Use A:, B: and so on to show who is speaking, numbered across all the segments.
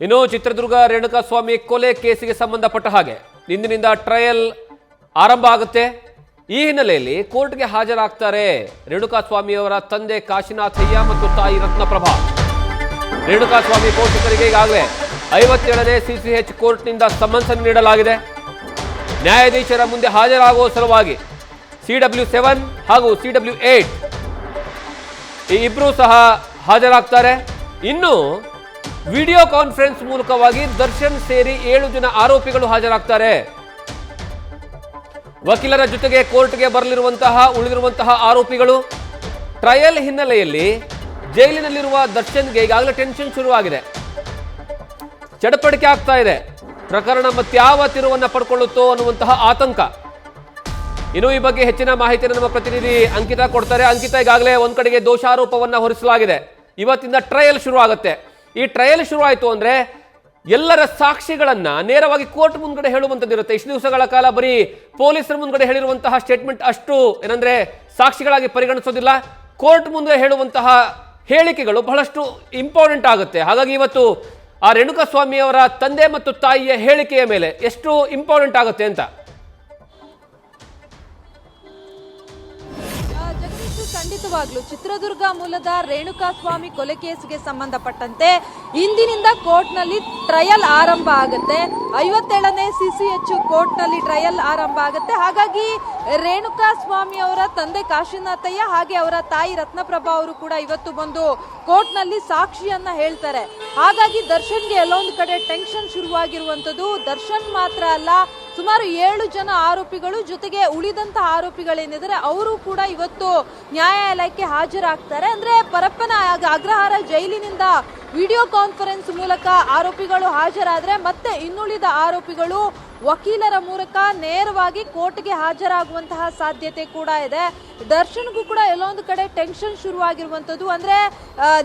A: ಇನ್ನು ಚಿತ್ರದುರ್ಗ ರೇಣುಕಾಸ್ವಾಮಿ ಕೊಲೆ ಕೇಸಿಗೆ ಸಂಬಂಧಪಟ್ಟ ಹಾಗೆ ಇಂದಿನಿಂದ ಟ್ರಯಲ್ ಆರಂಭ ಆಗುತ್ತೆ. ಈ ಹಿನ್ನೆಲೆಯಲ್ಲಿ ಕೋರ್ಟ್ಗೆ ಹಾಜರಾಗ್ತಾರೆ ರೇಣುಕಾಸ್ವಾಮಿಯವರ ತಂದೆ ಕಾಶಿನಾಥಯ್ಯ ಮತ್ತು ತಾಯಿ ರತ್ನಪ್ರಭಾ. ರೇಣುಕಾಸ್ವಾಮಿ ಪೋಷಕರಿಗೆ ಈಗಾಗಲೇ 57ನೇ ಸಿಸಿಎಚ್ ಕೋರ್ಟ್ನಿಂದ ಸಮನ್ಸ್ ನೀಡಲಾಗಿದೆ. ನ್ಯಾಯಾಧೀಶರ ಮುಂದೆ ಹಾಜರಾಗುವ ಸಲುವಾಗಿ CW7 ಹಾಗೂ CW8 ಈ ಇಬ್ಬರೂ ಸಹ ಹಾಜರಾಗ್ತಾರೆ. ಇನ್ನು ವಿಡಿಯೋ ಕಾನ್ಫರೆನ್ಸ್ ಮೂಲಕವಾಗಿ ದರ್ಶನ್ ಸೇರಿ 7 ಜನ ಆರೋಪಿಗಳು ಹಾಜರಾಗ್ತಾರೆ. ವಕೀಲರ ಜೊತೆಗೆ ಕೋರ್ಟ್ಗೆ ಉಳಿದಿರುವಂತಹ ಆರೋಪಿಗಳು. ಟ್ರಯಲ್ ಹಿನ್ನೆಲೆಯಲ್ಲಿ ಜೈಲಿನಲ್ಲಿರುವ ದರ್ಶನ್ಗೆ ಈಗಾಗಲೇ ಟೆನ್ಷನ್ ಶುರುವಾಗಿದೆ, ಚಡಪಡಿಕೆ ಆಗ್ತಾ ಇದೆ. ಪ್ರಕರಣ ಮತ್ಯಾವ ತಿರುವನ್ನ ಪಡ್ಕೊಳ್ಳುತ್ತೋ ಅನ್ನುವಂತಹ ಆತಂಕ. ಇನ್ನು ಈ ಬಗ್ಗೆ ಹೆಚ್ಚಿನ ಮಾಹಿತಿಯನ್ನು ನಮ್ಮ ಪ್ರತಿನಿಧಿ ಅಂಕಿತಾ ಕೊಡ್ತಾರೆ. ಅಂಕಿತಾ, ಈಗಾಗಲೇ ಒಂದ್ ಕಡೆಗೆ ದೋಷಾರೋಪವನ್ನ ಹೊರಿಸಲಾಗಿದೆ. ಇವತ್ತಿಂದ ಟ್ರಯಲ್ ಶುರು ಆಗುತ್ತೆ. ಈ ಟ್ರಯಲ್ ಶುರು ಆಯಿತು ಅಂದ್ರೆ ಎಲ್ಲರ ಸಾಕ್ಷಿಗಳನ್ನ ನೇರವಾಗಿ ಕೋರ್ಟ್ ಮುಂದ್ಗಡೆ ಹೇಳುವಂತದ್ದಿರುತ್ತೆ. ಇಷ್ಟು ದಿವಸಗಳ ಕಾಲ ಬರೀ ಪೊಲೀಸರ ಮುಂದ್ಗಡೆ ಹೇಳಿರುವಂತಹ ಸ್ಟೇಟ್ಮೆಂಟ್ ಅಷ್ಟು ಏನಂದ್ರೆ ಸಾಕ್ಷಿಗಳಾಗಿ ಪರಿಗಣಿಸೋದಿಲ್ಲ. ಕೋರ್ಟ್ ಮುಂದೆ ಹೇಳುವಂತಹ ಹೇಳಿಕೆಗಳು ಬಹಳಷ್ಟು ಇಂಪಾರ್ಟೆಂಟ್ ಆಗುತ್ತೆ. ಹಾಗಾಗಿ ಇವತ್ತು ಆ ರೇಣುಕಾಸ್ವಾಮಿ ಅವರ ತಂದೆ ಮತ್ತು ತಾಯಿಯ ಹೇಳಿಕೆಯ ಮೇಲೆ ಎಷ್ಟು ಇಂಪಾರ್ಟೆಂಟ್ ಆಗುತ್ತೆ ಅಂತ.
B: ಖಂಡಿತವಾಗ್ಲೂ ಚಿತ್ರದುರ್ಗ ಮೂಲದ ರೇಣುಕಾಸ್ವಾಮಿ ಕೊಲೆ ಕೇಸ್ಗೆ ಸಂಬಂಧಪಟ್ಟಂತೆ ಇಂದಿನಿಂದ ಕೋರ್ಟ್ನಲ್ಲಿ ಟ್ರಯಲ್ ಆರಂಭ ಆಗುತ್ತೆ. 57ನೇ ಸಿಸಿಎಚ್ ಕೋರ್ಟ್ನಲ್ಲಿ ಟ್ರಯಲ್ ಆರಂಭ ಆಗುತ್ತೆ. ಹಾಗಾಗಿ ರೇಣುಕಾಸ್ವಾಮಿ ಅವರ ತಂದೆ ಕಾಶಿನಾಥಯ್ಯ ಹಾಗೆ ಅವರ ತಾಯಿ ರತ್ನಪ್ರಭಾ ಅವರು ಕೂಡ ಇವತ್ತು ಬಂದು ಕೋರ್ಟ್ನಲ್ಲಿ ಸಾಕ್ಷಿಯನ್ನ ಹೇಳ್ತಾರೆ. ಹಾಗಾಗಿ ದರ್ಶನ್ಗೆ ಎಲ್ಲೊಂದು ಕಡೆ ಟೆನ್ಷನ್ ಶುರುವಾಗಿರುವಂತದ್ದು. ದರ್ಶನ್ ಮಾತ್ರ ಅಲ್ಲ, ಸುಮಾರು 7 ಜನ ಆರೋಪಿಗಳು ಜೊತೆಗೆ ಉಳಿದಂತಹ ಆರೋಪಿಗಳೇನಿದ್ದಾರೆ ಅವರು ಕೂಡ ಇವತ್ತು ನ್ಯಾಯಾಲಯಕ್ಕೆ ಹಾಜರಾಗ್ತಾರೆ. ಅಂದ್ರೆ ಪರಪ್ಪನ ಅಗ್ರಹಾರ ಜೈಲಿನಿಂದ ವಿಡಿಯೋ ಕಾನ್ಫರೆನ್ಸ್ ಮೂಲಕ ಆರೋಪಿಗಳು ಹಾಜರಾದ್ರೆ ಮತ್ತೆ ಇನ್ನುಳಿದ ಆರೋಪಿಗಳು ವಕೀಲರ ಮೂಲಕ ನೇರವಾಗಿ ಕೋರ್ಟ್ಗೆ ಹಾಜರಾಗುವಂತಹ ಸಾಧ್ಯತೆ ಕೂಡ ಇದೆ. ದರ್ಶನ್ಗೂ ಕೂಡ ಎಲ್ಲೊಂದು ಕಡೆ ಟೆನ್ಷನ್ ಶುರುವಾಗಿರುವಂತದ್ದು. ಅಂದ್ರೆ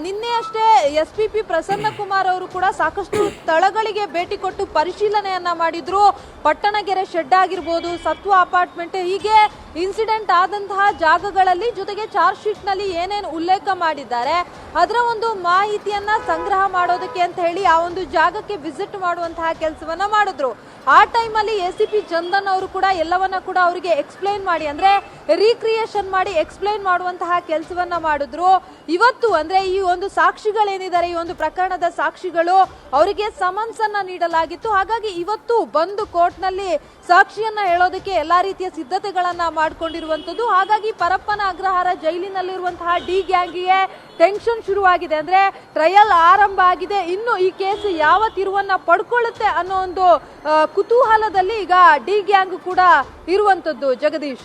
B: ನಿನ್ನೆ ಅಷ್ಟೇ SPP ಪ್ರಸನ್ನ ಕುಮಾರ್ ಅವರು ಕೂಡ ಸಾಕಷ್ಟು ಸ್ಥಳಗಳಿಗೆ ಭೇಟಿ ಕೊಟ್ಟು ಪರಿಶೀಲನೆಯನ್ನ ಮಾಡಿದ್ರು. ಪಟ್ಟಣಗೆರೆ ಶೆಡ್ ಆಗಿರ್ಬೋದು, ಸತ್ವ ಅಪಾರ್ಟ್ಮೆಂಟ್, ಹೀಗೆ ಇನ್ಸಿಡೆಂಟ್ ಆದಂತಹ ಜಾಗಗಳಲ್ಲಿ ಜೊತೆಗೆ ಚಾರ್ಜ್ ಶೀಟ್ ನಲ್ಲಿ ಏನೇನು ಉಲ್ಲೇಖ ಮಾಡಿದ್ದಾರೆ ಅದರ ಒಂದು ಮಾಹಿತಿಯನ್ನ ಸಂಗ್ರಹ ಮಾಡೋದಕ್ಕೆ ಅಂತ ಹೇಳಿ ಆ ಒಂದು ಜಾಗಕ್ಕೆ ವಿಸಿಟ್ ಮಾಡುವಂತಹ ಕೆಲಸವನ್ನ ಮಾಡಿದ್ರು. ಆ ಟೈಮಲ್ಲಿ ACP ಚಂದನ್ ಅವರು ಕೂಡ ಎಲ್ಲವನ್ನ ಕೂಡ ಅವರಿಗೆ ಎಕ್ಸ್ಪ್ಲೈನ್ ಮಾಡಿ, ಅಂದ್ರೆ ರೀಕ್ರಿಯೇಷನ್ ಮಾಡಿ ಎಕ್ಸ್ಪ್ಲೈನ್ ಮಾಡುವಂತಹ ಕೆಲಸವನ್ನ ಮಾಡಿದ್ರು. ಇವತ್ತು ಅಂದ್ರೆ ಈ ಒಂದು ಸಾಕ್ಷಿಗಳೇನಿದ್ದಾರೆ, ಈ ಒಂದು ಪ್ರಕರಣದ ಸಾಕ್ಷಿಗಳು, ಅವರಿಗೆ ಸಮನ್ಸ್ ಅನ್ನ ನೀಡಲಾಗಿತ್ತು. ಹಾಗಾಗಿ ಇವತ್ತು ಬಂದು ಕೋರ್ಟ್ ನಲ್ಲಿ ಸಾಕ್ಷಿಯನ್ನ ಹೇಳೋದಕ್ಕೆ ಎಲ್ಲಾ ರೀತಿಯ ಸಿದ್ಧತೆಗಳನ್ನ ಮಾಡ್ಕೊಂಡಿರುವಂತದ್ದು. ಹಾಗಾಗಿ ಪರಪ್ಪನ ಅಗ್ರಹಾರ ಜೈಲಿನಲ್ಲಿರುವಂತಹ ಡಿ ಗ್ಯಾಂಗ್ಗೆ ಟೆನ್ಷನ್ ಶುರುವಾಗಿದೆ. ಅಂದ್ರೆ ಟ್ರಯಲ್ ಆರಂಭ ಆಗಿದೆ, ಇನ್ನು ಈ ಕೇಸ್ ಯಾವ ತಿರುವನ್ನ ಪಡ್ಕೊಳ್ಳುತ್ತೆ ಅನ್ನೋ ಒಂದು ಕುತೂಹಲದಲ್ಲಿ ಈಗ ಡಿ ಗ್ಯಾಂಗ್ ಕೂಡ ಇರುವಂತದ್ದು. ಜಗದೀಶ್,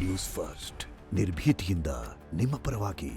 C: ನ್ಯೂಸ್ ಫಸ್ಟ್ ನಿರ್ಭೀತಿಯಿಂದ ನಿಮ್ಮ ಪರವಾಗಿ.